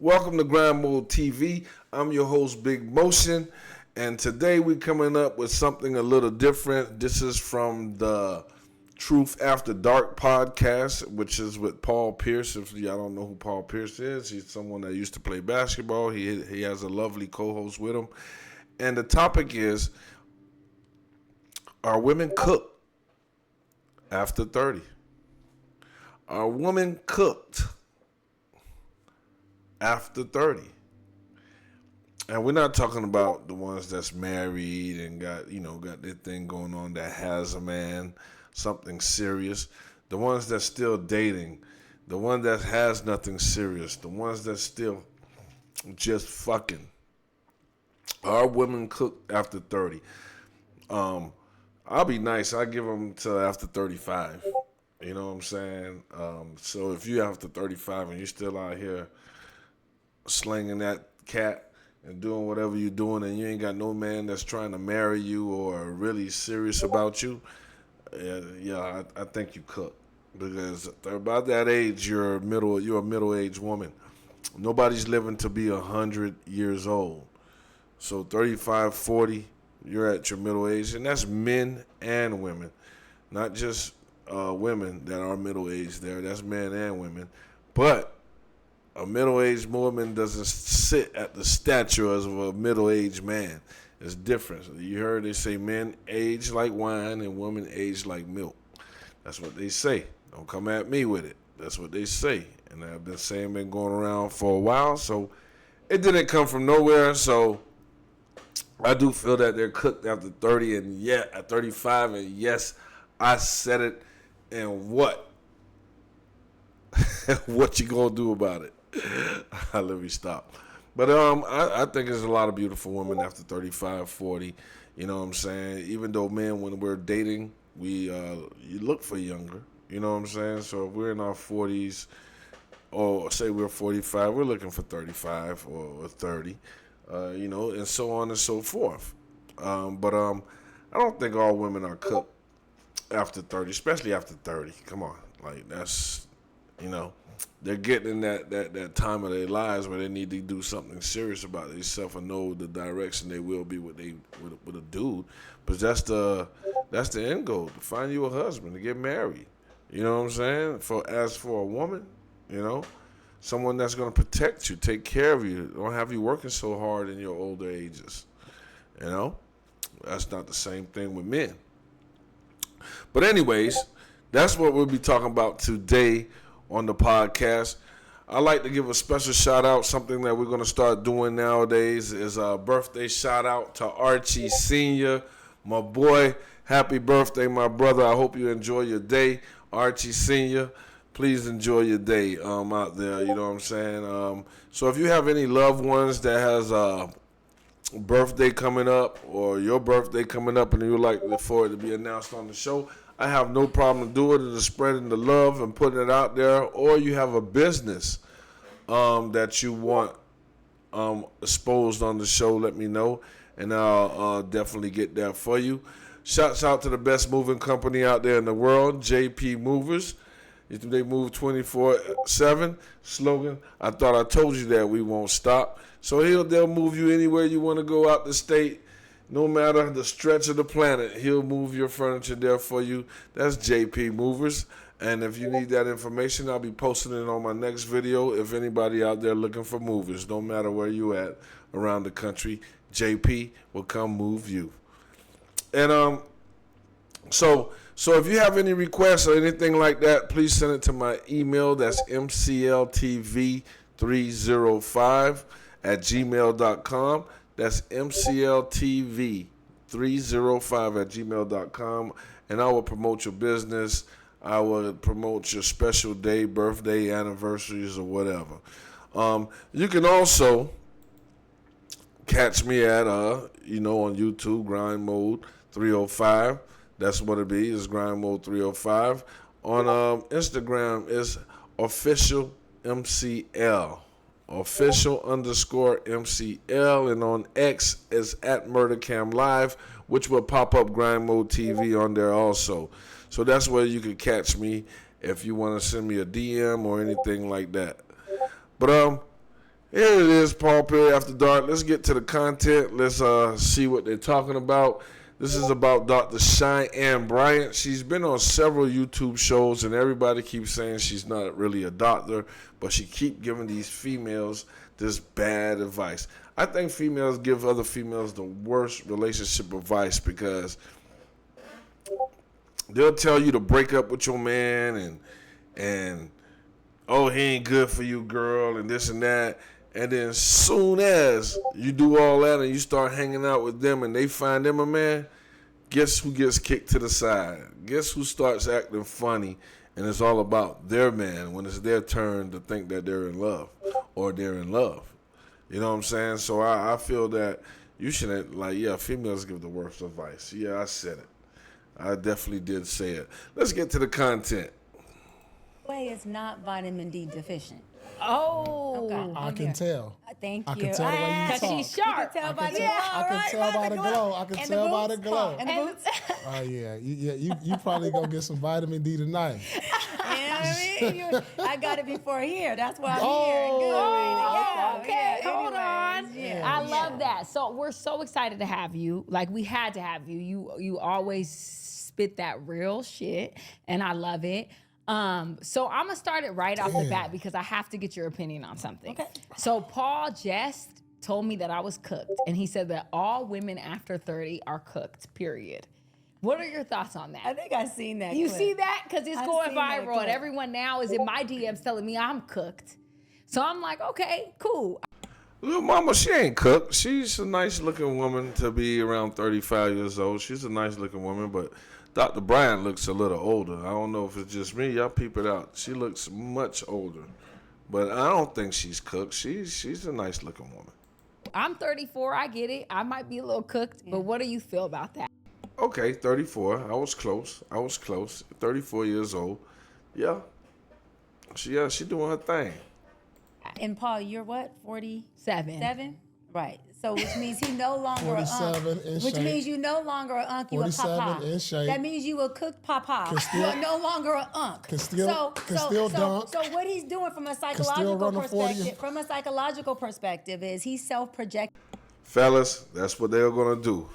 Welcome to Grind Mode TV. I'm your host, Big Motion, and today we're coming up with something a little different. This is from the Truth After Dark podcast, which is with Paul Pierce. If y'all don't know who Paul Pierce is, he's someone that used to play basketball. He has a lovely co-host with him. And the topic is, are women cooked after 30? Are women cooked after 30? And we're not talking about the ones that's married and got their thing going on, that has a man, something serious. The ones that's still dating, the one that has nothing serious, the ones that still just fucking. Are women cooked after 30? I'll be nice. I give them till after 35. You know what I'm saying? So if you're after 35 and you're still out here slinging that cat and doing whatever you're doing, and you ain't got no man that's trying to marry you or really serious about you, I think you cook. Because about that age, you're a middle-aged woman. Nobody's living to be 100 years old. So 35, 40, you're at your middle age, and that's men and women, not just women that are middle-aged there. That's men and women. But a middle-aged woman doesn't sit at the stature of a middle-aged man. It's different. You heard they say men age like wine and women age like milk. That's what they say. Don't come at me with it. That's what they say. And I've been going around for a while, so it didn't come from nowhere. So I do feel that they're cooked after 30 and at 35, and yes, I said it. And what? What you gonna do about it? Let me stop. But I think there's a lot of beautiful women after 35, 40. You know what I'm saying? Even though men, when we're dating, you look for younger. You know what I'm saying? So if we're in our 40s, or say we're 45, we're looking for 35 or 30. And so on and so forth. But I don't think all women are cooked after 30, especially after 30. Come on. Like, that's, they're getting in that time of their lives where they need to do something serious about themselves and know the direction they will be with a dude. But that's the end goal, to find you a husband, to get married. You know what I'm saying? As for a woman, someone that's going to protect you, take care of you, don't have you working so hard in your older ages. That's not the same thing with men. But anyways, that's what we'll be talking about today on the podcast. I'd like to give a special shout out. Something that we're going to start doing nowadays is a birthday shout out to Archie Sr., my boy. Happy birthday, my brother. I hope you enjoy your day, Archie Sr. Please enjoy your day out there, you know what I'm saying? So if you have any loved ones that has a birthday coming up, or your birthday coming up, and you would like for it to be announced on the show, I have no problem doing it, just spreading the love and putting it out there. Or you have a business that you want exposed on the show, let me know, and I'll definitely get that for you. Shouts out to the best moving company out there in the world, JP Movers. They move 24/7. Slogan, I thought I told you that we won't stop. So they'll move you anywhere you want to go out the state. No matter the stretch of the planet, he'll move your furniture there for you. That's JP Movers. And if you need that information, I'll be posting it on my next video. If anybody out there looking for movers, no matter where you at around the country, JP will come move you. And so if you have any requests or anything like that, please send it to my email. That's mcltv305@gmail.com. That's mcltv305@gmail.com. And I will promote your business. I will promote your special day, birthday, anniversaries, or whatever. You can also catch me at, on YouTube, Grind Mode 305. That's what it be, is Grind Mode 305. On Instagram is official MCL. official_MCL, and on X is at MurderCam Live, which will pop up Grind Mode TV on there also. So that's where you can catch me if you want to send me a DM or anything like that. But Here it is, Paul Perry After Dark. Let's get to the content. Let's see what they're talking about. This is about Dr. Cheyenne Bryant. She's been on several YouTube shows, and everybody keeps saying she's not really a doctor, but she keep giving these females this bad advice. I think females give other females the worst relationship advice because they'll tell you to break up with your man and oh, he ain't good for you, girl, and this and that. And then soon as you do all that and you start hanging out with them and they find them a man, guess who gets kicked to the side? Guess who starts acting funny and it's all about their man when it's their turn to think that they're in love or they're in love. You know what I'm saying? So I feel that you shouldn't, females give the worst advice. Yeah, I said it. I definitely did say it. Let's get to the content. Whey is not vitamin D deficient. Oh, okay. I can tell. Thank you. I can tell the way you talk. Because she's sharp. I can tell by the glow. I can tell by the glow. And the boots. Oh yeah, you probably gonna get some vitamin D tonight. You know what I mean? I got it before here. That's why I'm here. Good. Okay, Yeah, hold on. anyways, I love that. So we're so excited to have you. Like, we had to have you. You always spit that real shit, and I love it. So I'm gonna start it right off the bat because I have to get your opinion on something. Okay. So Paul just told me that I was cooked, and he said that all women after 30 are cooked, period. What are your thoughts on that? I think I've seen that. You clip. see that? Because it's I've going seen that viral, and clip. everyone now is in my DMs telling me I'm cooked. So I'm like, okay, cool. Little mama, she ain't cooked. She's a nice looking woman to be around 35 years old. She's a nice looking woman, but Dr. Bryant looks a little older. I don't know if it's just me. Y'all peep it out. She looks much older. But I don't think she's cooked. She's a nice looking woman. I'm 34. I get it. I might be a little cooked, but what do you feel about that? Okay, 34. I was close. 34 years old. Yeah. She doing her thing. And Paul, you're what? 47? 7. Right. So which means he no longer 47 in which shape. means you no longer a unk, you a 47 papa. in shape. That means you a cooked papa. still- You are no longer a unk. Can still dunk. So what he's doing from a still psychological run a 40. perspective, is he's self-projecting. Fellas, that's what they're going to do.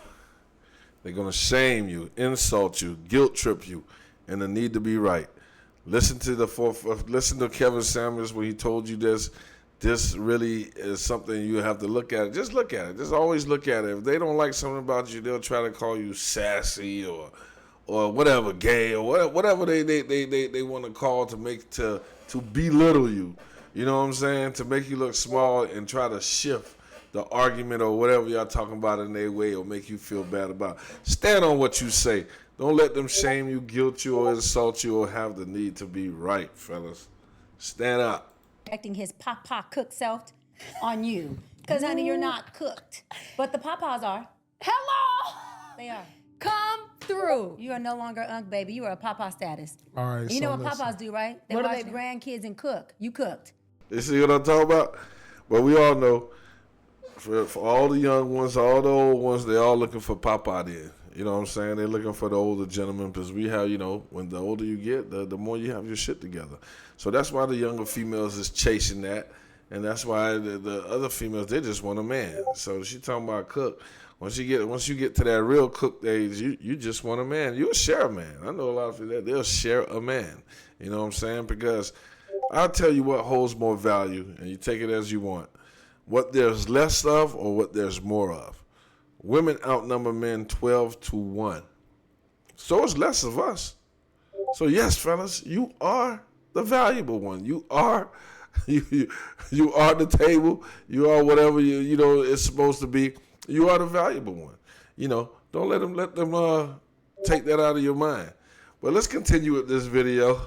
They're going to shame you, insult you, guilt trip you, and the need to be right. Listen to Kevin Samuels when he told you this. This really is something you have to look at. Just look at it. Just always look at it. If they don't like something about you, they'll try to call you sassy or whatever, gay or whatever they want to call to belittle you. You know what I'm saying? To make you look small and try to shift the argument or whatever y'all talking about in their way or make you feel bad about. Stand on what you say. Don't let them shame you, guilt you, or insult you or have the need to be right, fellas. Stand up. Projecting his papa cooked self on you. Because, honey, you're not cooked. But the papas are. Hello. They are. Come through. You are no longer unk, baby. You are a papa status. All right. You so know what listen. papas do, right? They What do watch they their do? grandkids and cook. You cooked. You see what I'm talking about? But we all know, for all the young ones, all the old ones, they all looking for Papa then. You know what I'm saying? They're looking for the older gentleman because we have, when the older you get, the more you have your shit together. So that's why the younger females is chasing that. And that's why the other females, they just want a man. So she talking about cook. Once you get to that real cooked age, you just want a man. You'll share a man. I know a lot of people that they'll share a man. You know what I'm saying? Because I'll tell you what holds more value, and you take it as you want. What there's less of or what there's more of. Women outnumber men 12-1. So it's less of us. So yes, fellas, you are the valuable one. You are you are the table. You are whatever it's supposed to be. You are the valuable one. Don't let them take that out of your mind. But let's continue with this video.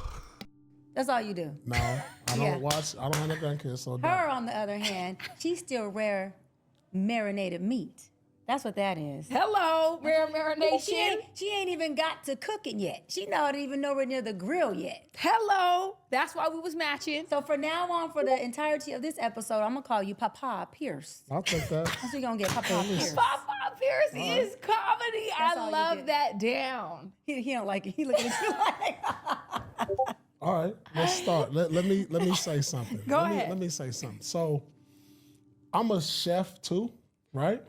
That's all you do. No, I don't Yeah. watch. I don't have no grandkids, so no. Her, on the other hand, she's still rare marinated meat. That's what that is. Hello, rare She marination. ain't even got to cooking yet. She not even nowhere near the grill yet. Hello. That's why we was matching. So for now on, for the entirety of this episode, I'm gonna call you Papa Pierce. I'll take that. That's what you're gonna get, Papa Pierce. Papa Pierce is comedy. That's all I you love get. that down. He don't like it. He looking at you like. All right, let's start. Let me say something. Go let ahead. Let me say something. So, I'm a chef too, right?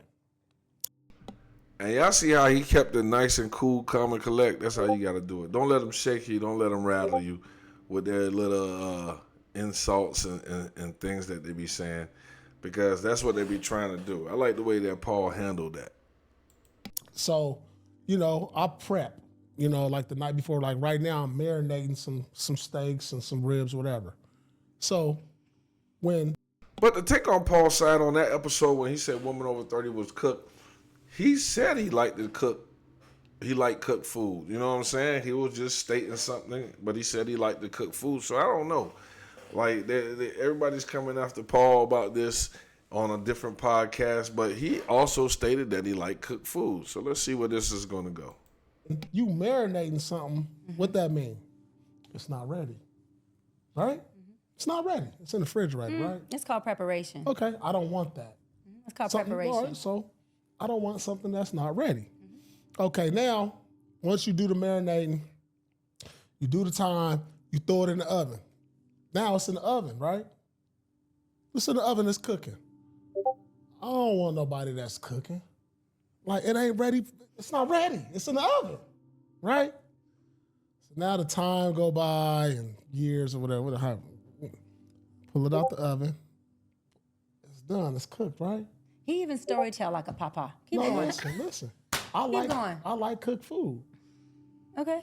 And y'all see how he kept it nice and cool, calm and collect. That's how you got to do it. Don't let them shake you. Don't let them rattle you with their little insults and things that they be saying, because that's what they be trying to do. I like the way that Paul handled that. So, I prep, like the night before. Like right now, I'm marinating some steaks and some ribs, whatever. So But to take on Paul's side on that episode when he said woman over 30 was cooked, he said he liked to cook. He liked cooked food. You know what I'm saying? He was just stating something, but he said he liked to cook food. So I don't know. Like everybody's coming after Paul about this on a different podcast, but he also stated that he liked cooked food. So let's see where this is going to go. you marinating something, what that mean? It's not ready, right? It's not ready. It's in the refrigerator, right? It's called preparation. Okay, I don't want that. It's called Something- preparation. all right, so I don't want something that's not ready. Okay, now, once you do the marinating, you do the time, you throw it in the oven. Now it's in the oven, right? It's in the oven, it's cooking. I don't want nobody that's cooking. Like, it ain't ready. It's not ready. It's in the oven, right? So now the time go by and years or whatever. Pull it out the oven. It's done. It's cooked, right? He even storytell like a papa. Keep No, going. listen. going. I like cooked food. Okay.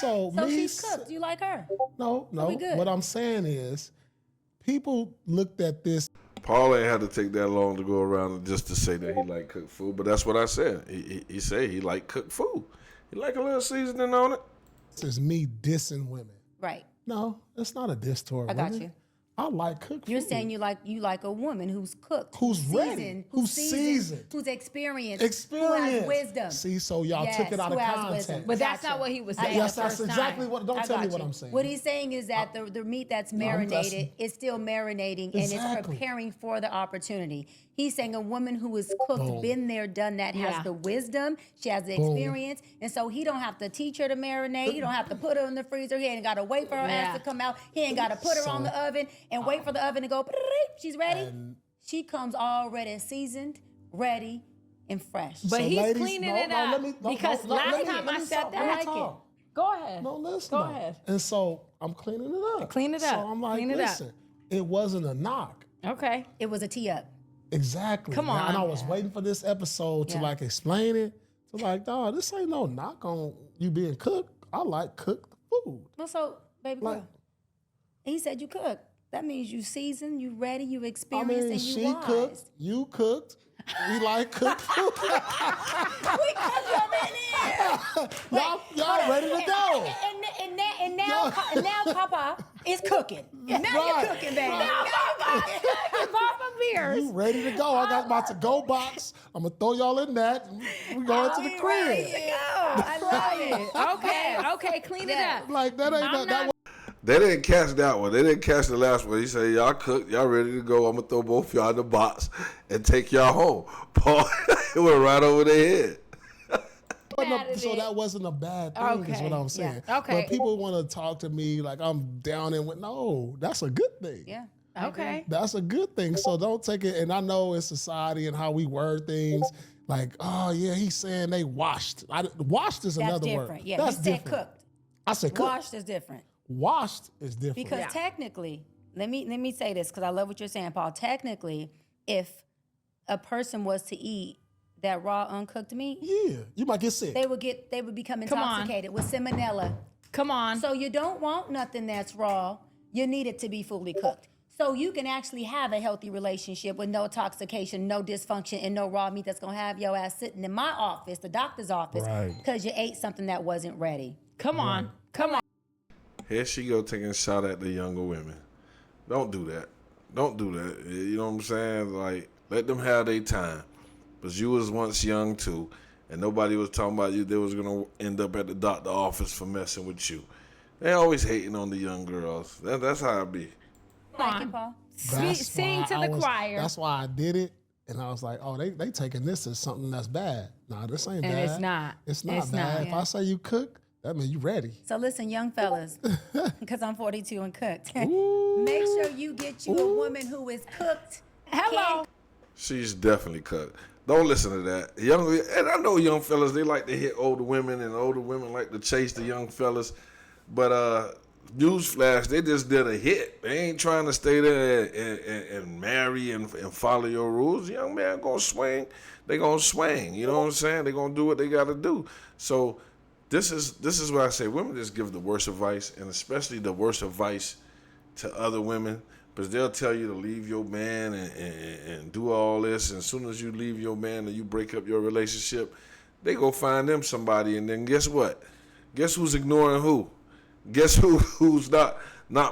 So, So me, she's cooked. You like her? No. we good. What I'm saying is, people looked at this. Paul ain't had to take that long to go around just to say that he liked cooked food, but that's what I said. He said he liked cooked food. He like a little seasoning on it. This is me dissing women. Right. No, it's not a diss toward I got women. you. I like cooked You're food. saying you like a woman who's cooked, Who's ready, seasoned, who's seasoned. who's experienced, Experience. who has wisdom. See, so y'all took it out of who has context. wisdom. But that's Gotcha. not what he was I saying. Yes, the that's first exactly time. what. Don't I tell me got what you. I'm saying. What he's saying is that the meat that's marinated is still marinating and it's Exactly. preparing for the opportunity. He's saying a woman who is cooked, been there, done that, Yeah. has the wisdom, she has the experience, and so he don't have to teach her to marinate. He don't have to put her in the freezer. He ain't got to wait for her ass Yeah. to come out. He ain't got to put her on the oven and wait for the oven to go. She's ready. She comes already seasoned, ready, and fresh. But So he's ladies, cleaning no, it no, up let me- no, because no, last let me- time let I me said talk, let me that. talk. Go ahead. No, listen. Go though. ahead. And so I'm cleaning it up. Clean it So up. I'm like, Clean it up. listen, it wasn't a knock. Okay. It was a tee up. Exactly. Come Now, and I on. was waiting for this episode to Yeah. like explain it. To like, dog, this ain't no knock on you being cooked. I like cooked food. Well, so, baby girl, Like- he said you cook. That means you seasoned, you ready, you I experienced, mean, and you she wise. cooked, you cooked. We like cooked food. We cooked them in here. y'all ready to go. And now Papa is cooking. Now Right, you're cooking, baby. right. Now Papa is cooking. Papa beers. You ready to go. I got my to-go box. I'm going to throw y'all in that. We going to the We crib. ready to go. I love it. Okay, clean it Yeah. up. Like, that ain't I'm that. not- They didn't catch that one. They didn't catch the last one. He said, y'all cooked, y'all ready to go. I'm going to throw both y'all in the box and take y'all home. Paul, it went right over their head. Mad at So it. that wasn't a bad thing, is Okay, what I'm saying. yeah. Okay. But people want to talk to me like I'm down and with. No, that's a good thing. Yeah. Okay. That's a good thing. So don't take it. And I know in society and how we word things, like, oh yeah, he's saying they washed. Washed is That's another different. word. Yeah, That's you said different. cooked. I said cooked. Washed is different. Washed is different. Because technically, let me say this because I love what you're saying, Paul. Technically, if a person was to eat that raw uncooked meat, yeah, you might get sick. they would become on. intoxicated with salmonella. Come on. So you don't want nothing that's raw. You need it to be fully cooked. So you can actually have a healthy relationship with no intoxication, no dysfunction, and no raw meat that's gonna have your ass sitting in my office, the doctor's office, Right. because you ate something that wasn't ready. Come on. Come on. Here she go taking a shot at the younger women. Don't do that. Don't do that. You know what I'm saying? Like, let them have their time. Because you was once young too, and nobody was talking about you. They was going to end up at the doctor office for messing with you. They always hating on the young girls. That's how it be. Like it, Paul. Sing why to I the choir. That's why I did it. And I was like, oh, they taking this as something that's bad. Nah, this ain't And bad. it's not. It's not It's bad. not. If I say you cook, that means you ready. So listen, young fellas, because I'm 42 and cooked, make sure you get you a woman who is cooked Hello. She's definitely cooked. Don't listen to that. And I know young fellas, they like to hit older women, and older women like to chase the young fellas. But newsflash, they just did a hit. They ain't trying to stay there and marry and follow your rules. The young man gonna swing. They gonna swing. You know what I'm saying? They gonna do what they gotta do. So this is what I say. Women just give the worst advice, and especially the worst advice to other women. Because they'll tell you to leave your man and do all this. And as soon as you leave your man and you break up your relationship, they go find them somebody. And then guess what? Guess who's ignoring who? Guess who's not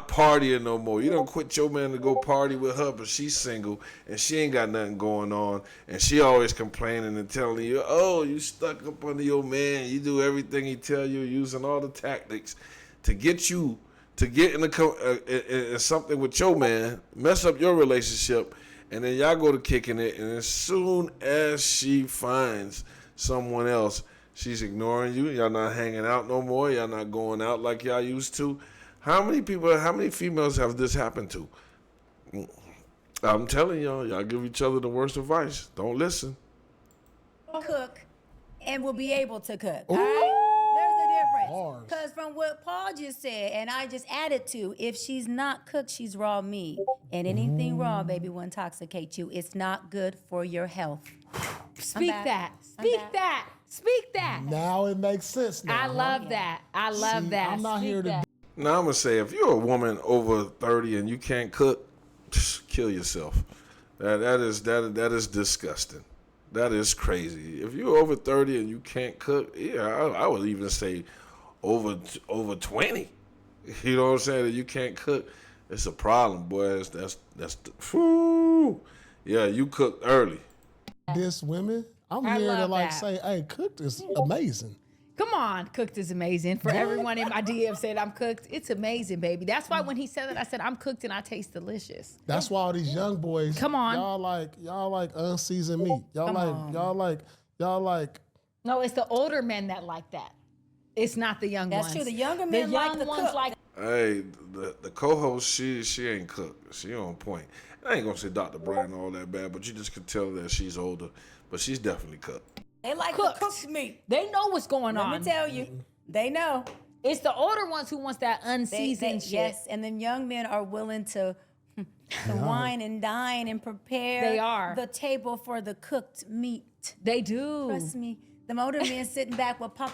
partying no more? You don't quit your man to go party with her, but she's single and she ain't got nothing going on. And she always complaining and telling you, oh, you stuck up under your man. You do everything he tell you, using all the tactics to get you to get in something with your man, mess up your relationship, and then y'all go to kicking it, and as soon as she finds someone else, she's ignoring you. Y'all not hanging out no more. Y'all not going out like y'all used to. How many females have this happened to? I'm telling y'all give each other the worst advice. Don't listen. Cook and will be able to cook. All right? There's a difference. Bars. Because from what Paul just said, and I just added to, if she's not cooked, she's raw meat. And anything raw, baby, will intoxicate you. It's not good for your health. Speak back. that. I'm Speak back. that. Speak that. Now it makes sense. Now, I love that. I love See, that. I'm not Speak here to that. Now I'm gonna say, if you're a woman over 30 and you can't cook, kill yourself. That is disgusting. That is crazy. If you're over 30 and you can't cook, yeah, I would even say over 20. You know what I'm saying? That you can't cook, it's a problem, boys. Yeah, you cooked early. This women. I'm I here to love like that. say, hey, cooked is amazing. Come on, cooked is amazing. For everyone in my DM said I'm cooked, it's amazing, baby. That's why when he said that, I said I'm cooked and I taste delicious. That's why all these young boys, Come on. y'all like unseasoned meat. Y'all like. No, it's the older men that like that. It's not the young ones. That's true. The younger men like to cook. like. Hey, the co-host, she ain't cooked. She on point. I ain't gonna say Dr. Bryant all that bad, but you just can tell that she's older. But she's definitely cooked. They like Cooked. to cook meat. They know what's going Let on. me tell you. They know. It's the older ones who wants that unseasoned shit. Yes, and then young men are willing to wine and dine and prepare They are. the table for the cooked meat. They do. Trust me. The older men sitting back with pop.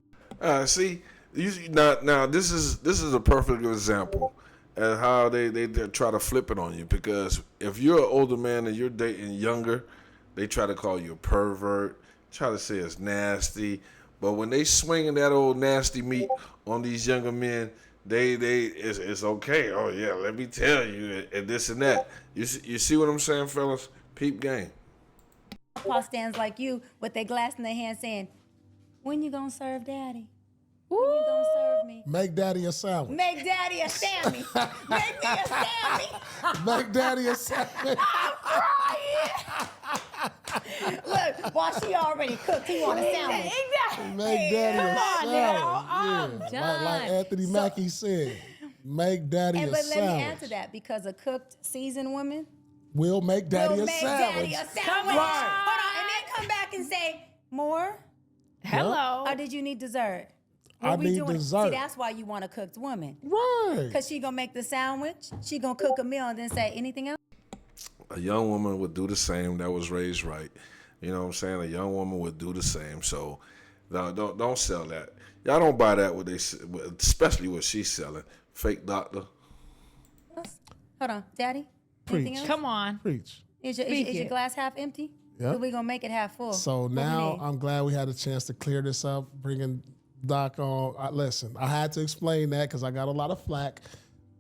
See, now this is a perfect example of how they try to flip it on you, because if you're an older man and you're dating younger, they try to call you a pervert, try to say it's nasty. But when they swinging that old nasty meat on these younger men, it's okay. Oh yeah, let me tell you, and this and that. You see what I'm saying, fellas? Peep game. Paul stands like you with their glass in their hand saying, when you gonna serve daddy? When you gonna serve me? Make daddy a sandwich. Make daddy a Sammy. Make me a Sammy. Make daddy a sandwich. Look, while she already cooked, he want a sandwich. Exactly. Make daddy a Come on sandwich. now, I'm Like done. Anthony Mackie said, make daddy a But let me sandwich. answer that, because a cooked, seasoned woman We'll make daddy will a make sandwich. daddy a sandwich. Come on. Hold on, and then come back and say, more? Hello. Or did you need dessert? I What we need doing? dessert. See, that's why you want a cooked woman. Right. Because she gonna make the sandwich, she gonna cook a meal, and then say, anything else? A young woman would do the same that was raised right. You know what I'm saying? A young woman would do the same. So don't sell that. Y'all don't buy that, especially what she's selling. Fake doctor. Hold on, daddy. Preach. Anything else? Come on. Preach. Is Speak your it. glass half empty? Yep. We gonna make it half full. So What we now need? I'm glad we had a chance to clear this up, bringing Doc on. Listen, I had to explain that because I got a lot of flack.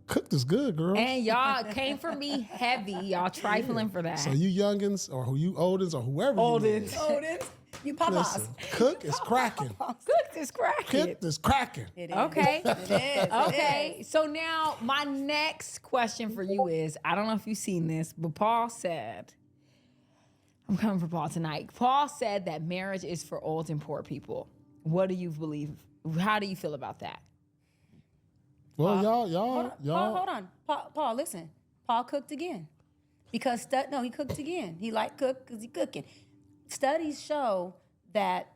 Cooked is good, girl. And y'all came for me heavy. Y'all trifling for that. So you youngins or who you oldens or whoever Oldens. you Odin, you papas. listen, cook is cracking. Cooked is cracking. Cooked is cracking. It is. Okay. It is. It Okay. is. So now my next question for you is, I don't know if you've seen this, but Paul said, I'm coming for Paul tonight. Paul said that marriage is for old and poor people. What do you believe? How do you feel about that? Well, Hold y'all. on. Paul, listen. Paul cooked again. Because no, he cooked again. He liked cook because he cooking. Studies show that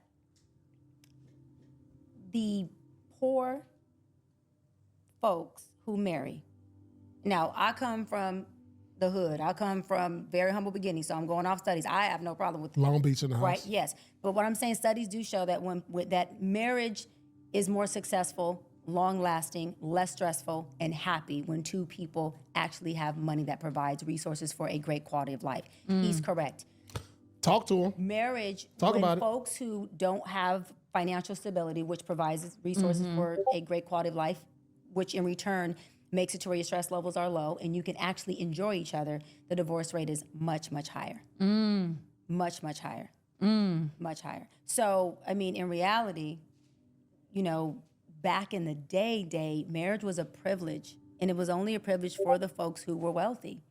the poor folks who marry. Now, I come from the hood. I come from very humble beginnings, so I'm going off studies. I have no problem with Long Beach in the house. right. Yes, but what I'm saying, studies do show that that marriage is more successful, long-lasting, less stressful, and happy when two people actually have money that provides resources for a great quality of life. He's correct. Talk to him. Marriage, Talk when about it. folks who don't have financial stability, which provides resources for a great quality of life, which in return makes it to where your stress levels are low and you can actually enjoy each other, the divorce rate is much, much higher. Much, much higher. Much higher. So, I mean, in reality, you know, back in the day, marriage was a privilege, and it was only a privilege for the folks who were wealthy.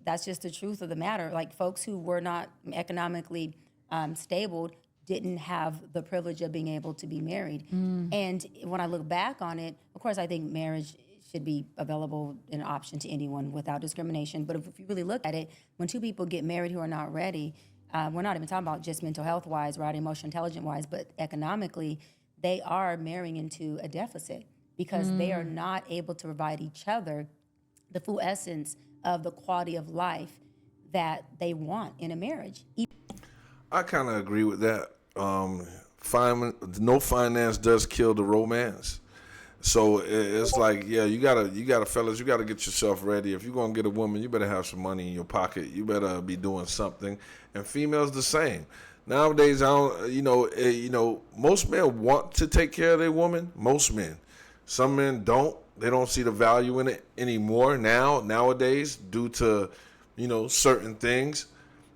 That's just the truth of the matter. Like, folks who were not economically stable didn't have the privilege of being able to be married. And when I look back on it, of course, I think marriage should be available an option to anyone without discrimination. But if you really look at it, when two people get married who are not ready, we're not even talking about just mental health wise, right, emotional intelligence wise, but economically, they are marrying into a deficit because they are not able to provide each other the full essence of the quality of life that they want in a marriage. I kind of agree with that. No finance does kill the romance. So it's like, yeah, you gotta, fellas, you gotta get yourself ready. If you're gonna get a woman, you better have some money in your pocket. You better be doing something. And females the same. Nowadays, most men want to take care of their woman. Most men. Some men don't. They don't see the value in it anymore nowadays due to, certain things.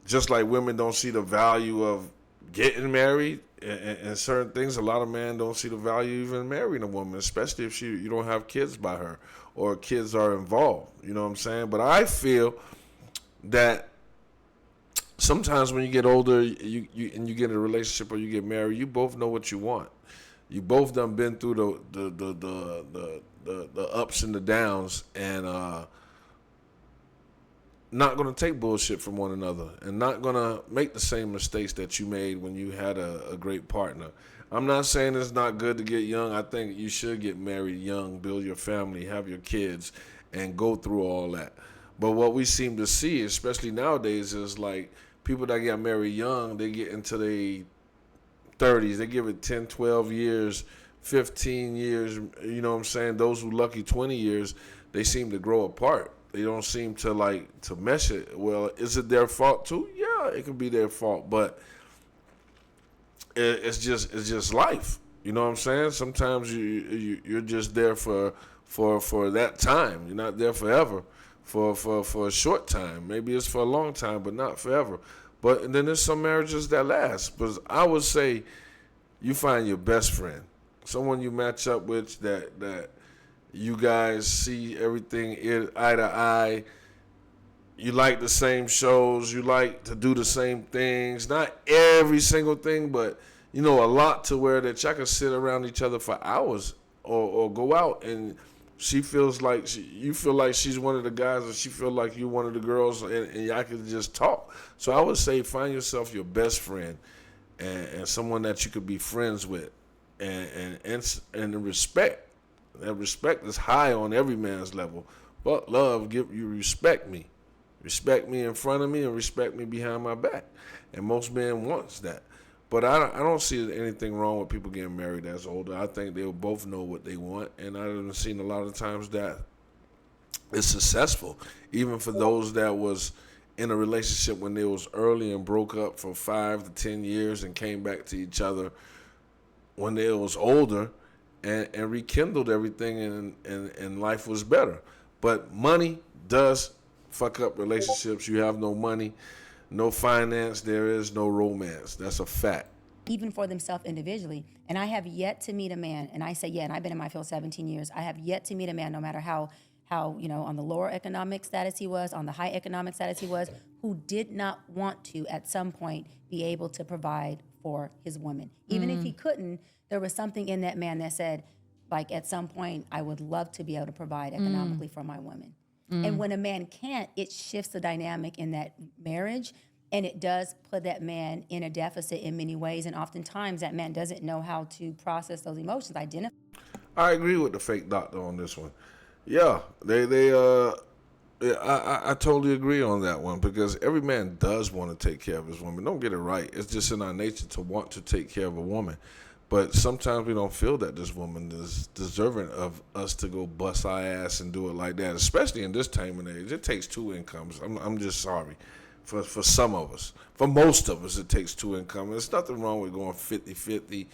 Just like women don't see the value of getting married and certain things. A lot of men don't see the value even marrying a woman, especially if you don't have kids by her or kids are involved. You know what I'm saying? But I feel that sometimes when you get older, you get in a relationship or you get married, you both know what you want. You both done been through the ups and the downs, and not gonna take bullshit from one another, and not gonna make the same mistakes that you made when you had a great partner. I'm not saying it's not good to get young. I think you should get married young, build your family, have your kids, and go through all that. But what we seem to see, especially nowadays, is like people that get married young, they get into their 30s, they give it 10, 12 years, 15 years, you know what I'm saying? Those who lucky 20 years, they seem to grow apart. They don't seem to mesh it. Well, is it their fault too? Yeah, it could be their fault, but it's just life. You know what I'm saying? Sometimes you're just there for that time. You're not there forever. For a short time. Maybe it's for a long time, but not forever. But then there's some marriages that last. But I would say you find your best friend, someone you match up with that you guys see everything eye to eye. You like the same shows. You like to do the same things. Not every single thing, but a lot to where that y'all can sit around each other for hours or go out and she feels like you feel like she's one of the guys, and she feel like you're one of the girls, and y'all can just talk. So I would say find yourself your best friend, and someone that you could be friends with, and respect. That respect is high on every man's level. But love, you respect me in front of me, and respect me behind my back. And most men wants that. But I don't see anything wrong with people getting married as older. I think they'll both know what they want. And I've seen a lot of times that it's successful. Even for those that was in a relationship when they was early and broke up for 5 to 10 years and came back to each other when they was older and rekindled everything and life was better. But money does fuck up relationships. You have no money, no finance, there is no romance. That's a fact. Even for themselves individually. And I have yet to meet a man, and I say and I've been in my field 17 years, I have yet to meet a man, no matter how on the lower economic status he was, on the high economic status he was, who did not want to at some point be able to provide for his woman. Even if he couldn't, there was something in that man that said, at some point, I would love to be able to provide economically for my woman. And when a man can't, it shifts the dynamic in that marriage. And it does put that man in a deficit in many ways. And oftentimes that man doesn't know how to process those emotions, identify. I agree with the fake doctor on this one. Yeah, I totally agree on that one because every man does want to take care of his woman. Don't get it right. It's just in our nature to want to take care of a woman. But sometimes we don't feel that this woman is deserving of us to go bust our ass and do it like that, especially in this time and age. It takes two incomes. I'm just sorry. For some of us. For most of us, it takes two incomes. There's nothing wrong with going 50-50,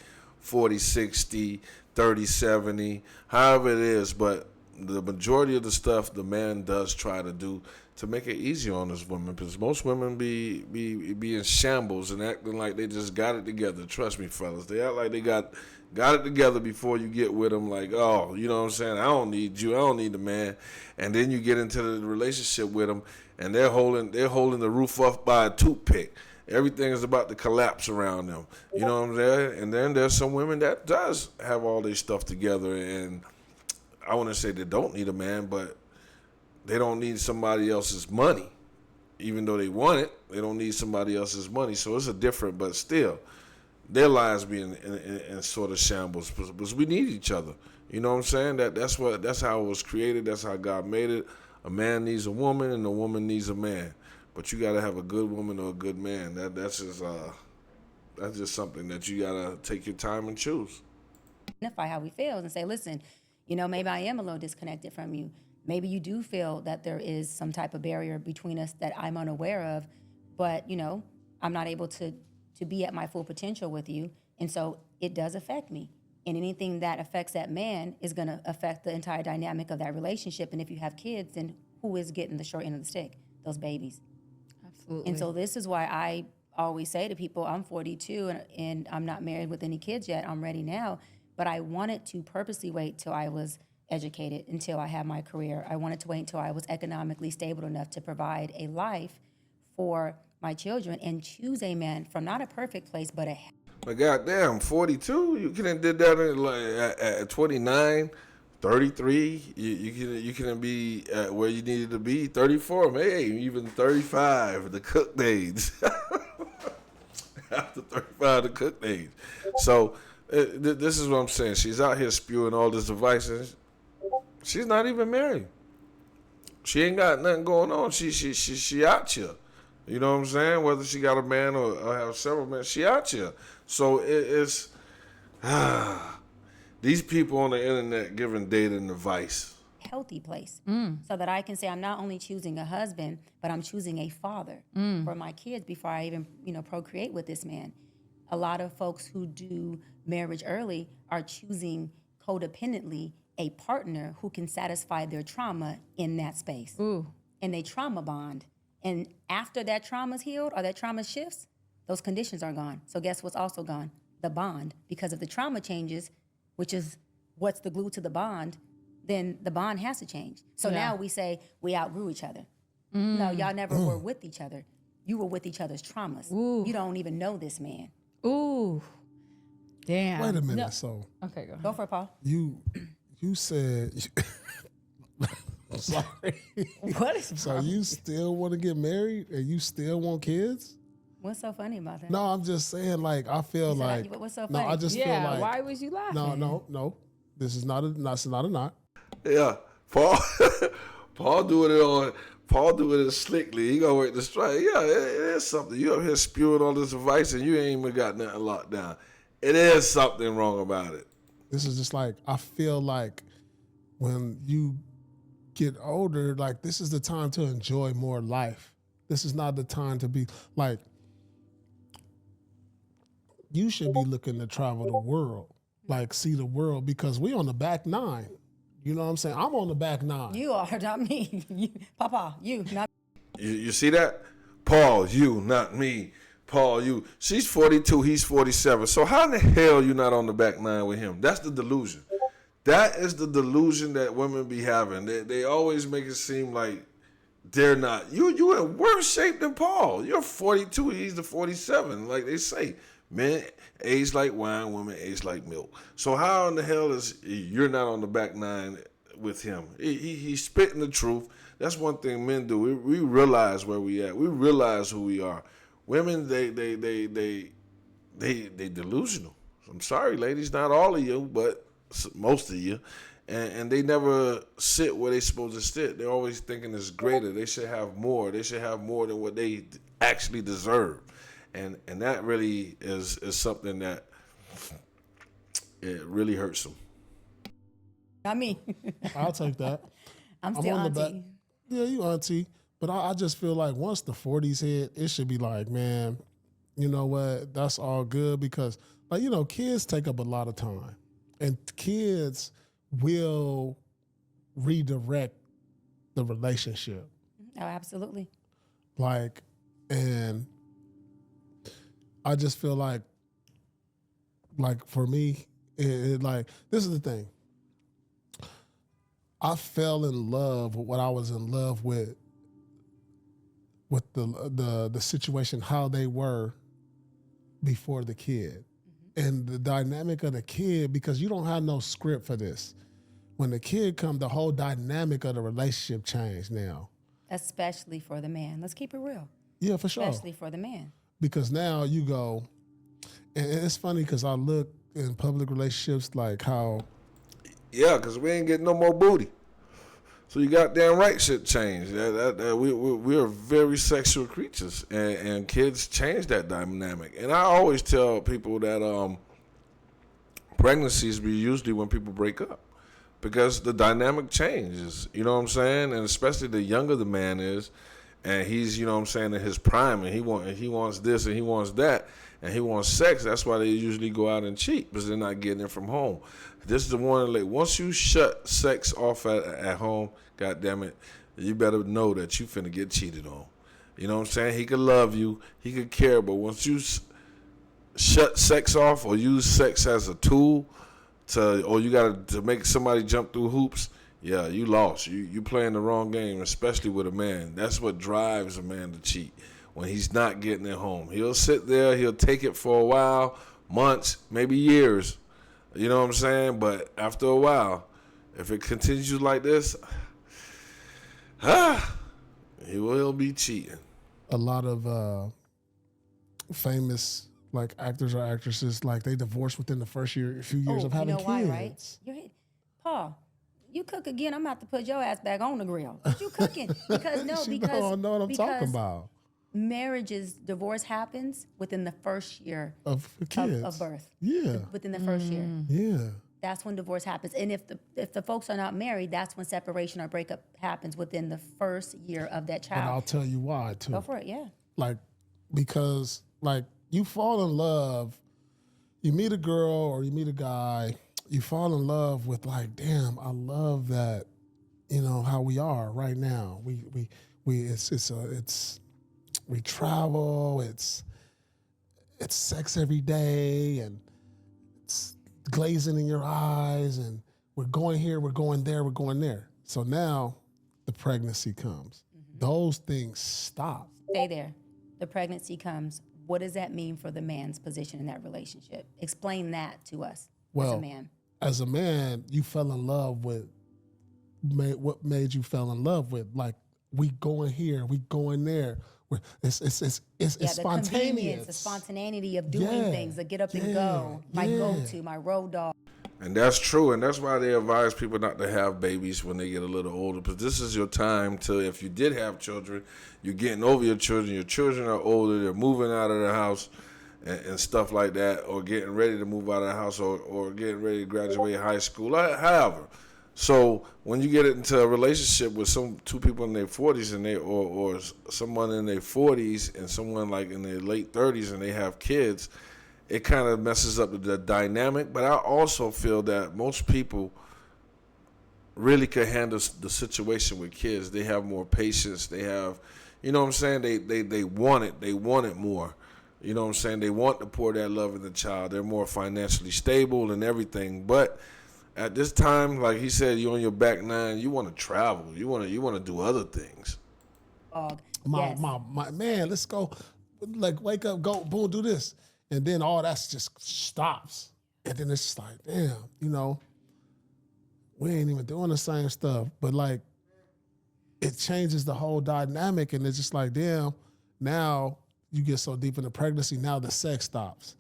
40-60, 30-70, however it is. But the majority of the stuff the man does try to do to make it easier on this woman, because most women be in shambles and acting like they just got it together. Trust me, fellas. They act like they got it together before you get with them. Like, oh, you know what I'm saying? I don't need you. I don't need the man. And then you get into the relationship with them, and they're holding the roof up by a toothpick. Everything is about to collapse around them. You know what I'm saying? And then there's some women that does have all their stuff together, and I want to say they don't need a man, but they don't need somebody else's money. Even though they want it, they don't need somebody else's money. So it's a different, but still, their lives being in sort of shambles because we need each other. You know what I'm saying? That's how it was created. That's how God made it. A man needs a woman, and a woman needs a man. But you got to have a good woman or a good man. That's just something that you got to take your time and choose. Identify how we feel and say, listen, maybe I am a little disconnected from you. Maybe you do feel that there is some type of barrier between us that I'm unaware of, but, I'm not able to be at my full potential with you. And so it does affect me. And anything that affects that man is going to affect the entire dynamic of that relationship. And if you have kids, then who is getting the short end of the stick? Those babies. Absolutely. And so this is why I always say to people, I'm 42 and I'm not married with any kids yet. I'm ready now. But I wanted to purposely wait till I was educated, until I had my career. I wanted to wait until I was economically stable enough to provide a life for my children and choose a man from not a perfect place, but a... But goddamn, 42? You could have did that at 29, 33. You couldn't be at where you needed to be. 34, maybe even 35. The cook days. After 35, the cook days. So this is what I'm saying. She's out here spewing all this advice. She's not even married. She ain't got nothing going on. She out here. You know what I'm saying? Whether she got a man or have several men, she out here. So it's these people on the internet giving dating advice. Healthy place, so that I can say I'm not only choosing a husband, but I'm choosing a father for my kids before I even procreate with this man. A lot of folks who do marriage early are choosing codependently a partner who can satisfy their trauma in that space. Ooh. And they trauma bond. And after that trauma's healed or that trauma shifts, those conditions are gone. So guess what's also gone? The bond. Because if the trauma changes, which is what's the glue to the bond, then the bond has to change. So now we say we outgrew each other. No, y'all never were with each other. You were with each other's traumas. Ooh. You don't even know this man. Ooh. Damn. Wait a minute. No. So Okay, go ahead. Go for it, Paul. you said. Sorry. What is So you still want to get married and you still want kids? What's so funny about that? No, I'm just saying. Like I feel said, like. what's so No, funny? I just feel Yeah, like. why was you laughing? No. This is not a knot. Yeah, Paul. Paul doing it slickly. He gonna work the strike. Yeah, it is something. You up here spewing all this advice and you ain't even got nothing locked down. It is something wrong about it. This is just like I feel like when you get older, like this is the time to enjoy more life. This is not the time to be like. You should be looking to travel the world, like see the world, because we on the back nine. You know what I'm saying? I'm on the back nine. You are, not me. You, Papa, you, not You see that? Paul, you, not me. Paul, you. She's 42, he's 47. So how in the hell you not on the back nine with him? That's the delusion. That is the delusion that women be having. They always make it seem like they're not. You in worse shape than Paul. You're 42, he's the 47, like they say. Men age like wine, women age like milk. So how in the hell is you're not on the back nine with him. He's spitting the truth. That's one thing men do. We realize where we at. We realize who we are. Women, they delusional. I'm sorry, ladies, not all of you, but most of you. And they never sit where they supposed to sit. They're always thinking it's greater. They should have more. They should have more than what they actually deserve. And that really is something that it really hurts them. I mean, I'll take that. I'm still on the back. auntie. Yeah, you auntie. But I just feel like once the 40s hit, it should be like, man, you know what? That's all good because, like, you know, kids take up a lot of time. And kids will redirect the relationship. Oh, absolutely. Like, and I just feel like for me, it like, this is the thing. I fell in love with what I was in love with the situation, how they were before the kid. And the dynamic of the kid, because you don't have no script for this. When the kid comes, the whole dynamic of the relationship changed now. Especially for the man. Let's keep it real. Yeah, for sure. Especially for the man. Because now you go, and it's funny because I look in public relationships like how. Yeah, because we ain't getting no more booty. So you goddamn right shit changed. We are very sexual creatures, and kids change that dynamic. And I always tell people that pregnancies be usually when people break up because the dynamic changes. You know what I'm saying? And especially the younger the man is, and he's, you know what I'm saying, in his prime, and he wants this and he wants that, and he wants sex. That's why they usually go out and cheat because they're not getting it from home. This is the one, like, once you shut sex off at home, goddamn it, you better know that you finna get cheated on. You know what I'm saying? He could love you, he could care, but once you shut sex off or use sex as a tool or you got to make somebody jump through hoops, yeah, you lost. You playing the wrong game, especially with a man. That's what drives a man to cheat when he's not getting it home. He'll sit there, he'll take it for a while, months, maybe years. You know what I'm saying? But after a while, if it continues like this, he will be cheating. A lot of famous like actors or actresses, like they divorced within the first few years of having you know kids. why, right? Paul, you cook again, I'm about to put your ass back on the grill. What you cooking? Because You know what I'm talking about. Marriages, divorce happens within the first year Of kids. of birth. Yeah. Within the first year. Yeah. That's when divorce happens. And if the folks are not married, that's when separation or breakup happens within the first year of that But I'll child. tell you why too. Go for it, yeah. Like, because like you fall in love, you meet a girl or you meet a guy, you fall in love with like, damn, I love that, you know, how we are right now. We travel, it's sex every day, and it's glazing in your eyes, and we're going here, we're going there, we're going there. So now the pregnancy comes. Those things stop. Stay there. The pregnancy comes. What does that mean for the man's position in that relationship? Explain that to us as a man. As a man, you fell in love with what made you fell in love with. Like, we going here, we going there. It's The spontaneous. convenience, the spontaneity of doing things, the get up and go, my go-to, my road dog. And that's true, and that's why they advise people not to have babies when they get a little older, because this is your time to, if you did have children, you're getting over your children are older, they're moving out of the house and stuff like that, or getting ready to move out of the house, or getting ready to graduate high school, however. So when you get into a relationship with two people in their 40s and or someone in their 40s and someone like in their late 30s and they have kids, it kind of messes up the dynamic. But I also feel that most people really can handle the situation with kids. They have more patience. They have, you know what I'm saying? They want it. They want it more. You know what I'm saying? They want to pour that love in the child. They're more financially stable and everything. But at this time, like he said, you're on your back nine. You want to travel. You want to do other things. My man, let's go. Like, wake up, go, boom, do this. And then all that just stops. And then it's just like, damn, you know, we ain't even doing the same stuff. But like, it changes the whole dynamic, and it's just like, damn, now you get so deep into pregnancy, now the sex stops.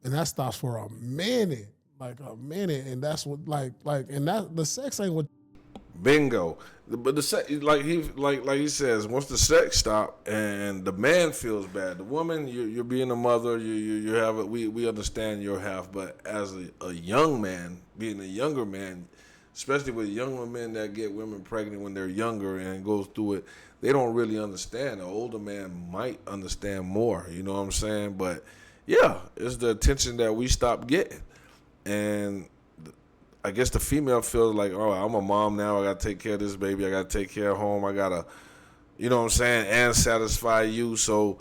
And that stops for a minute, and that's what, and that, the sex ain't what. Bingo. But the sex, like he says, once the sex stop and the man feels bad, the woman, you're being a mother, you have it. We understand your half, but as a young man, being a younger man, especially with younger men that get women pregnant when they're younger and goes through it, they don't really understand. An older man might understand more. You know what I'm saying? But yeah, it's the attention that we stop getting, and I guess the female feels like, oh, I'm a mom now. I got to take care of this baby. I got to take care of home. I got to, you know what I'm saying, and satisfy you. So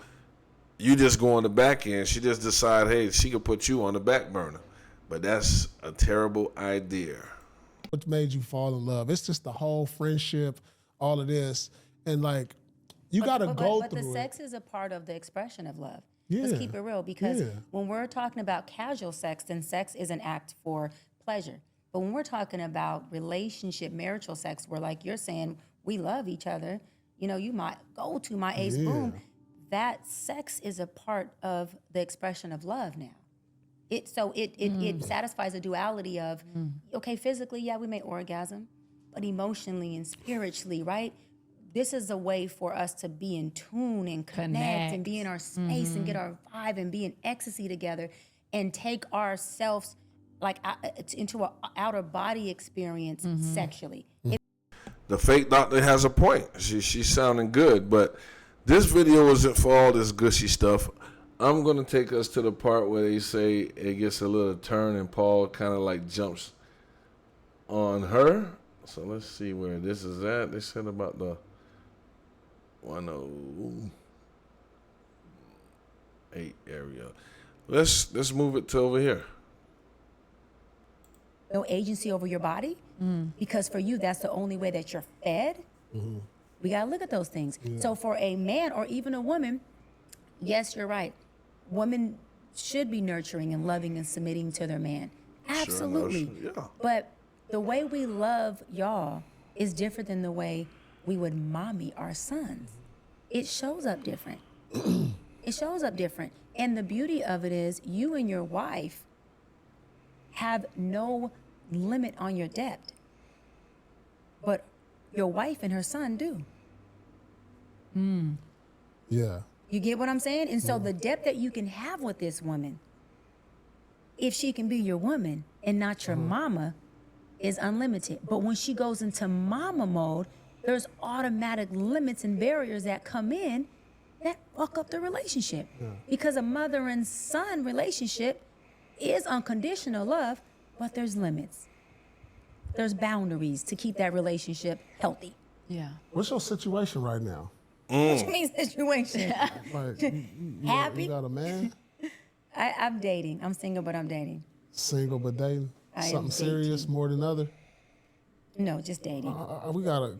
you just go on the back end. She just decide, hey, she could put you on the back burner. But that's a terrible idea. What made you fall in love? It's just the whole friendship, all of this. And like, you got to go through it. But the sex is a part of the expression of love. Yeah. Let's keep it real, because when we're talking about casual sex, then sex is an act for pleasure. But when we're talking about relationship, marital sex, where like you're saying, we love each other, you know, you might go to my ace boom, that sex is a part of the expression of love now. It satisfies the duality of, okay, physically, yeah, we may orgasm, but emotionally and spiritually, right? This is a way for us to be in tune and connect and be in our space and get our vibe and be in ecstasy together and take ourselves like into an outer body experience sexually. The fake doctor has a point. She's sounding good, but this video isn't for all this gushy stuff. I'm going to take us to the part where they say it gets a little turn and Paul kind of like jumps on her. So let's see where this is at. They said about the 108 area. Let's move it to over here. No agency over your body, because for you, that's the only way that you're fed. We got to look at those things. So for a man or even a woman, yes, you're right. Women should be nurturing and loving and submitting to their man. Absolutely. Sure, yeah. But the way we love y'all is different than the way we would mommy our sons. It shows up different. It shows up different. And the beauty of it is you and your wife have no limit on your depth. But your wife and her son do. Yeah. You get what I'm saying? And so the depth that you can have with this woman, if she can be your woman and not your mama, is unlimited. But when she goes into mama mode, there's automatic limits and barriers that come in that fuck up the relationship. Because a mother and son relationship is unconditional love, but there's limits. There's boundaries to keep that relationship healthy. Yeah. What's your situation right now? What you mean situation? Like, Happy? You got a man? I'm dating. I'm single, but I'm dating. Single but dating? I am Something serious dating. more than other? No, just dating. We got to...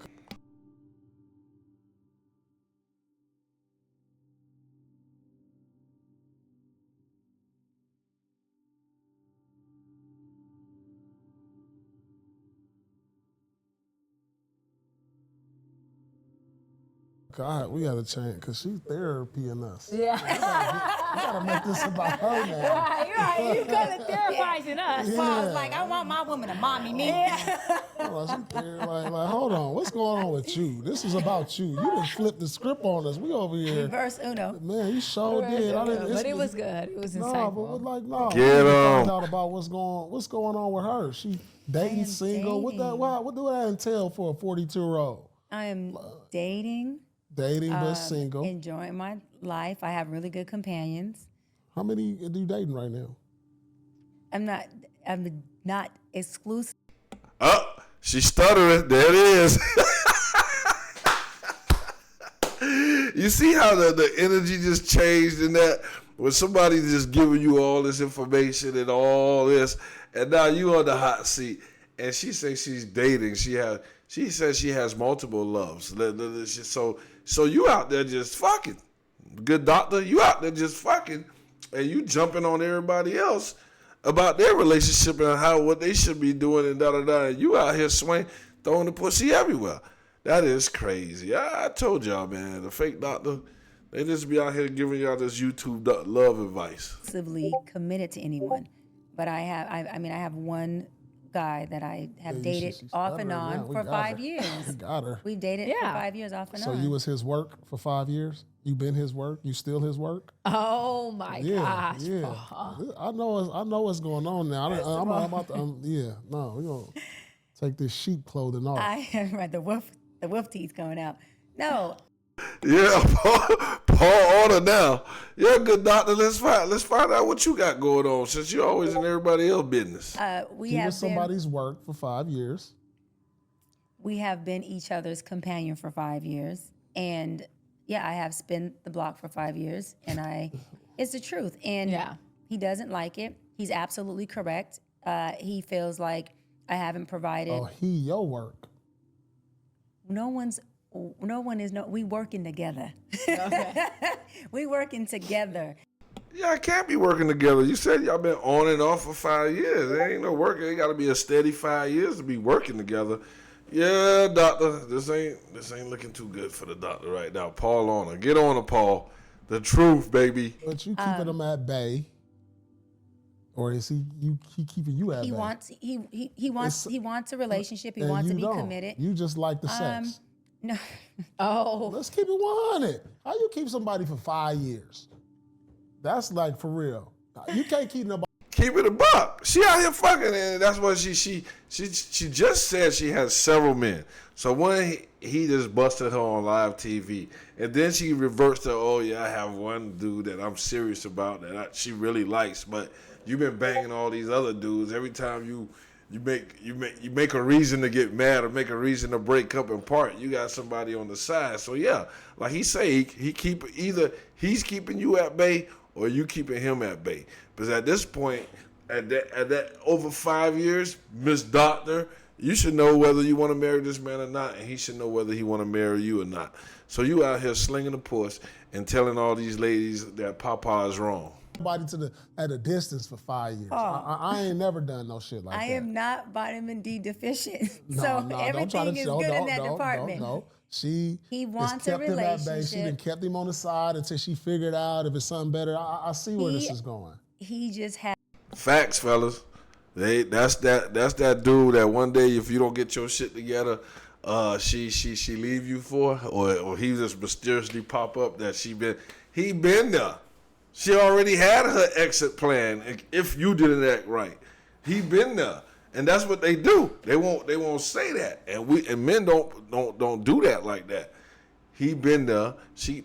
God, we gotta change because she's therapying us. Yeah. We gotta make this about her now. You're right. You kind of therapizing us. So I was like, I want my woman to mommy me. Hold on, like, hold on, what's going on with you? This is about you. You just flipped the script on us. We over here. Reverse Uno. Man, you sure did. But it was good. It was No, insightful. but like, no. Get we need to 'em. find out about what's going on with her. She dating, am single. dating. What do that entail for a 42-year-old? I am dating, Dating but single. enjoying my life. I have really good companions. How many do you dating right now? I'm not exclusive. Oh, she stuttering. There it is. You see how the energy just changed in that? When somebody just giving you all this information and all this, and now you on the hot seat, and she says she's dating. She says she has multiple loves. So you out there just fucking. Good doctor, you out there just fucking, and you jumping on everybody else. about their relationship and what they should be doing and da-da-da. And you out here throwing the pussy everywhere. That is crazy. I told y'all, man, the fake doctor, they just be out here giving y'all this YouTube love advice. Exclusively committed to anyone, but I have one guy that I have dated off and on for 5 years. Got her. We've dated for 5 years off and on. So you was his work for 5 years? You been his work? You still his work? Oh my gosh. Yeah. I know what's going on now. I'm about to, we're gonna take this sheep clothing off. I am right. The wolf teeth coming out. No. Yeah, Paul order now. You're a good doctor. Let's find out what you got going on, since you're always in everybody else's business. He was somebody's work for 5 years. We have been each other's companion for 5 years, and I have spent the block for 5 years, and it's the truth. And he doesn't like it. He's absolutely correct. He feels like I haven't provided. Oh, your work. We working together. Okay. We working together. Y'all can't be working together. You said y'all been on and off for 5 years. There ain't no working. It got to be a steady 5 years to be working together. Yeah, doctor, this ain't looking too good for the doctor right now. Paul on her. Get on her, Paul. The truth, baby. But you keeping him at bay. Or is he keeping you at bay? He wants a relationship. He wants to be committed. You just like the sex. No. Oh. Let's keep it 100. How you keep somebody for 5 years? That's like for real. You can't keep nobody. Keep it a buck. She out here fucking, and that's what she just said. She has several men. So one, he just busted her on live TV, and then she reverts to, oh yeah, I have one dude that I'm serious about that she really likes, but you've been banging all these other dudes. Every time you make a reason to get mad or make a reason to break up and part, you got somebody on the side. So yeah, like he say, either he's keeping you at bay or you keeping him at bay. Because at this point, at that over 5 years, Miss Doctor, you should know whether you want to marry this man or not, and he should know whether he want to marry you or not. So you out here slinging the puss and telling all these ladies that Papa is wrong. Somebody at a distance for 5 years. I ain't never done no shit like that. I am not vitamin D deficient, so everything is good in that department. No. He wants kept a him at bay. relationship. She done kept him on the side until she figured out if it's something better. I see where this is going. He just had facts, fellas. That's that dude that one day, if you don't get your shit together, she leave you for, or he just mysteriously pop up that he been there. She already had her exit plan. If you didn't act right, he been there, and that's what they do. They won't say that, and men don't do that like that. He been there.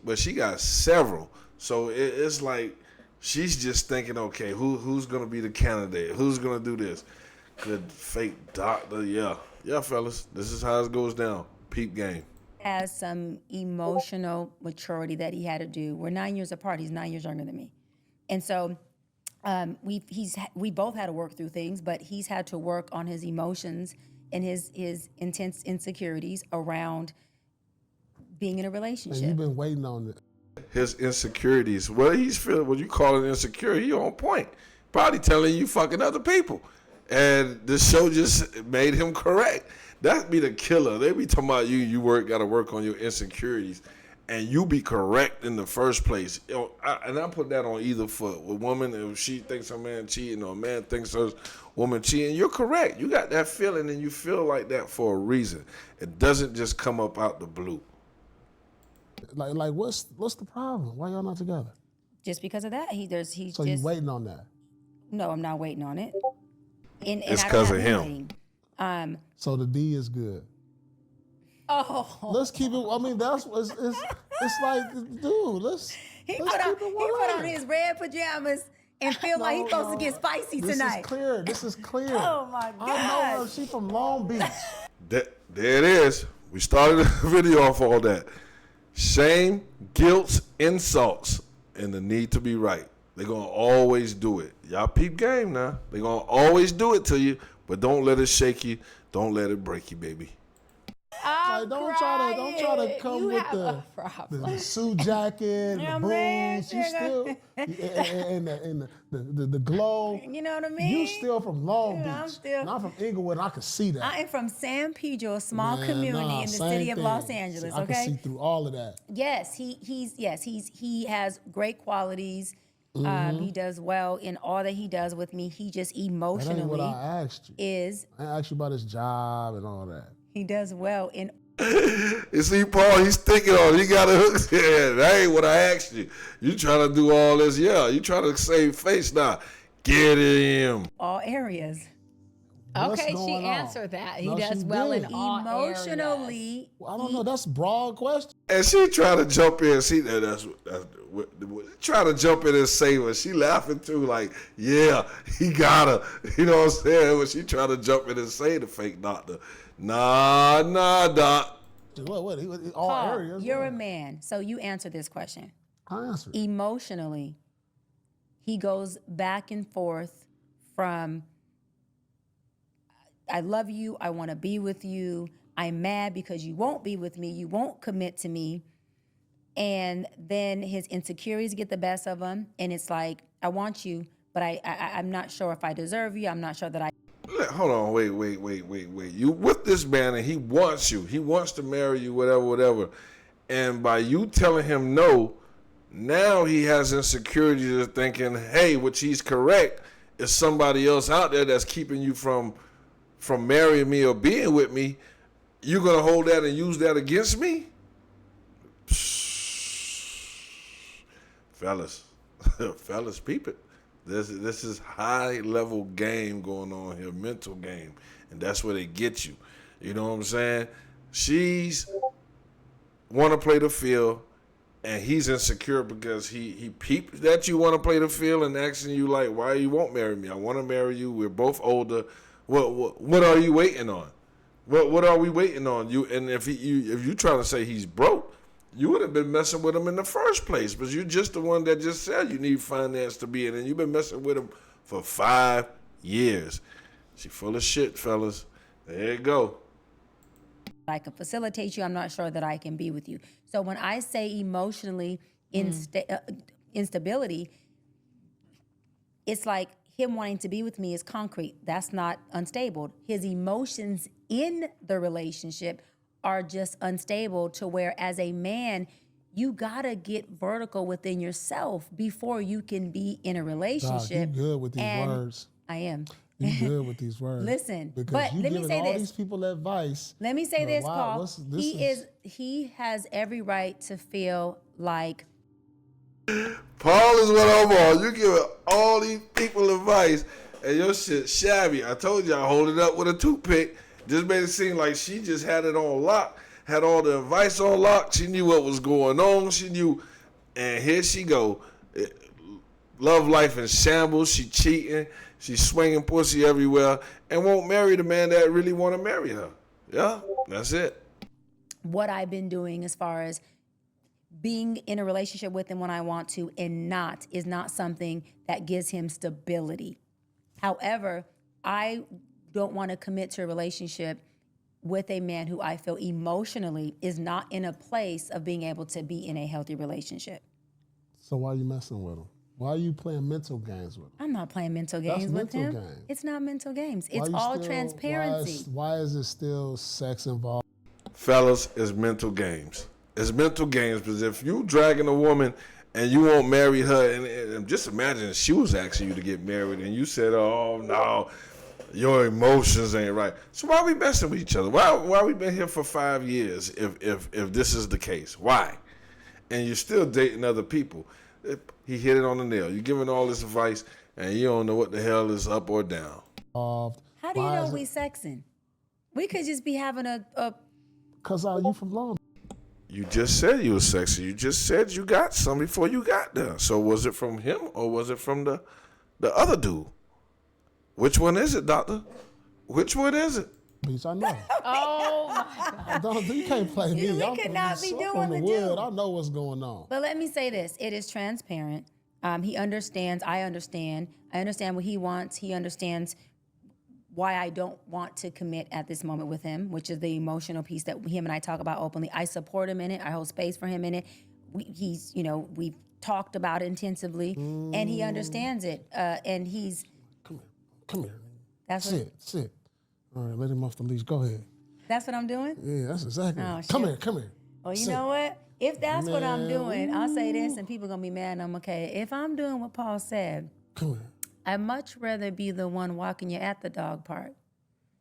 But she got several. So it's like she's just thinking, okay, who's gonna be the candidate? Who's gonna do this? Good fake doctor, yeah, fellas. This is how it goes down. Peep game. has some emotional maturity that he had to do. We're 9 years apart. He's 9 years younger than me. And so we both had to work through things, but he's had to work on his emotions and his intense insecurities around being in a relationship. And you've been waiting on it. His insecurities. Well, he's feeling what you call it insecure. He on point. Probably telling you fucking other people. And the show just made him correct. That'd be the killer. They be talking about you gotta work on your insecurities. And you be correct in the first place. And I put that on either foot. A woman, if she thinks her man cheating or a man thinks her woman cheating, you're correct. You got that feeling and you feel like that for a reason. It doesn't just come up out the blue. Like what's the problem? Why y'all not together? Just because of that, So you waiting on that? No, I'm not waiting on it. And It's I don't 'cause have of him. him. So the D is good. Oh, Let's keep it. I mean, that's it's like, dude. Let's he keep put it on 100. his red pajamas and feel like he's supposed to get spicy tonight. This is clear. Oh my I know her. God! She from Long Beach. There it is. We started the video off all that. Shame, guilt, insults, and the need to be right. They're going to always do it. Y'all peep game now. They're going to always do it to you, but don't let it shake you. Don't let it break you, baby. Oh Like, don't try to come You with have a problem. the suit jacket, Yeah, the man, boots. You still and the glow. You know what I mean? You still from Long Yeah, Beach. I'm still- And I'm from Inglewood, and I can see that. I am from San Pedro, a small Man, community nah, in the same city of thing. Los Angeles. I can see Okay. through all of that. Yes, he has great qualities. Mm-hmm. He does well in all that he does with me. He just That ain't emotionally what I asked you. is. I asked you about his job and all that. He does well in. You see, Paul, he's thinking on it. He got a hook. Yeah, that ain't what I asked you. You trying to do all this. Yeah, you trying to save face now. Get him. All areas. What's Okay, she going on? answered that. He No, does she well in did. all areas. Emotionally, Well, I don't know. That's a broad question. And she trying to jump in. See, that's trying to jump in and save her. She laughing too, like, yeah, he got her. You know what I'm saying? When she trying to jump in and say the fake doctor. Nah, doc. What? All Paul, areas. you're what? a man, so you answer this question. I answered. Emotionally, he goes back and forth from I love you, I want to be with you, I'm mad because you won't be with me, you won't commit to me. And then his insecurities get the best of him, and it's like, I want you, but I'm not sure if I deserve you, I'm not sure that I. Hold on, wait. You with this man and he wants you. He wants to marry you, whatever. And by you telling him no, now he has insecurities of thinking, hey, which he's correct, is somebody else out there that's keeping you from marrying me or being with me. You're gonna hold that and use that against me? Fellas, peep it. This is high level game going on here, mental game, and that's where they get you. You know what I'm saying? She's want to play the field, and he's insecure because he peeped that you want to play the field and asking you like, why you won't marry me? I want to marry you. We're both older. What are you waiting on? What are we waiting on? You and if you trying to say he's broke, you would have been messing with him in the first place, but you're just the one that just said you need finance to be in, and you've been messing with him for 5 years. She full of shit, fellas. There you go. I can facilitate you. I'm not sure that I can be with you. So when I say emotionally instability, it's like him wanting to be with me is concrete. That's not unstable. His emotions in the relationship are just unstable to where as a man, you gotta get vertical within yourself before you can be in a relationship. Dog, you good with these And words. I am. You good with these words. Listen, because but you let me giving say all this. these people advice. Let me say this, wow, Paul. He has every right to feel like Paul is what I'm on. You give all these people advice, and your shit shabby. I told you I hold it up with a toothpick. Just made it seem like she just had it on lock, had all the advice on lock. She knew what was going on. She knew, and here she go. Love life in shambles. She cheating. She's swinging pussy everywhere, and won't marry the man that really want to marry her. Yeah, that's it. what I've been doing as far as being in a relationship with him when I want to and not is not something that gives him stability. However, I don't want to commit to a relationship with a man who I feel emotionally is not in a place of being able to be in a healthy relationship. So why are you messing with him? Why are you playing mental games with him? I'm not playing mental games with mental him. games. It's not mental games. Why It's you all still- transparency. Why is it still sex involved? Fellas, it's mental games. It's mental games because if you dragging a woman and you won't marry her, and just imagine she was asking you to get married and you said, oh, no, your emotions ain't right. So why are we messing with each other? Why we been here for 5 years if this is the case? Why? And you're still dating other people. He hit it on the nail. You're giving all this advice and you don't know what the hell is up or down. How do you Why know is we sexing? We could just be having a Because you from Long Beach. You just said you was sexy. You just said you got some before you got there. So was it from him or was it from the other dude? Which one is it, doctor? Which one is it? Beach, I know. Oh my God. You can't play me. We I'm could from not be I'm doing from the the wood. dude. I know what's going on. But let me say this: it is transparent. He understands. I understand. I understand what he wants. He understands why I don't want to commit at this moment with him, which is the emotional piece that him and I talk about openly. I support him in it. I hold space for him in it. We've talked about it intensively, and he understands it. And he's Come here. that's what, Sit. All right, let him off the leash. Go ahead. that's what I'm doing. Yeah, that's exactly. Oh, It. shit. Come here. Well, you Sit. know what? If that's what I'm doing, I'll say this, and people gonna be mad. And I'm okay. If I'm doing what Paul said, Come here. I'd much rather be the one walking you at the dog park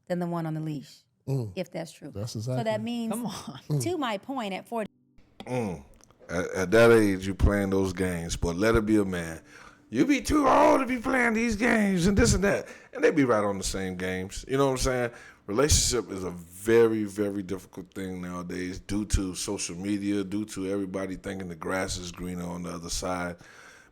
than the one on the leash. If that's true. That's exactly. So that means, Come on. to my point, at 40. At that age, you playing those games, but let it be a man. You be too old to be playing these games and this and that. And they be right on the same games. You know what I'm saying? Relationship is a very, very difficult thing nowadays due to social media, due to everybody thinking the grass is greener on the other side.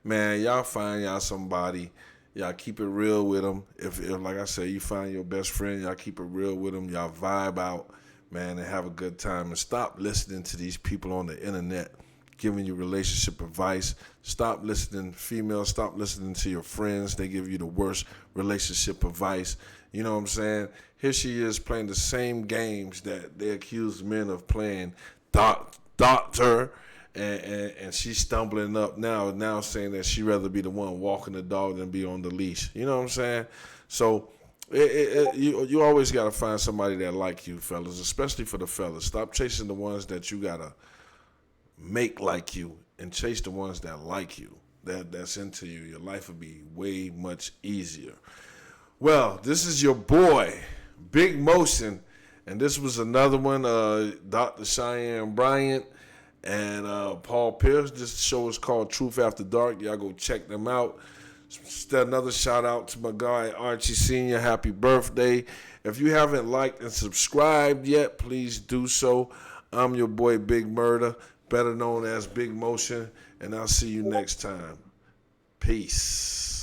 Man, y'all find y'all somebody. Y'all keep it real with them. If like I said, you find your best friend, y'all keep it real with them. Y'all vibe out, man, and have a good time. And stop listening to these people on the internet giving you relationship advice. Stop listening, females, stop listening to your friends. They give you the worst relationship advice. You know what I'm saying? Here she is playing the same games that they accuse men of playing. Doctor, and she's stumbling up now saying that she'd rather be the one walking the dog than be on the leash. You know what I'm saying? So you always got to find somebody that like you, fellas, especially for the fellas. Stop chasing the ones that you got to make like you and chase the ones that like you, that's into you. Your life would be way much easier. Well, this is your boy, Big Motion, and this was another one, Dr. Cheyenne Bryant and Paul Pierce. This show is called Truth After Dark. Y'all go check them out. Another shout out to my guy Archie Sr. Happy birthday. If you haven't liked and subscribed yet, please do so. I'm your boy Big Murder, better known as Big Motion, and I'll see you next time. Peace.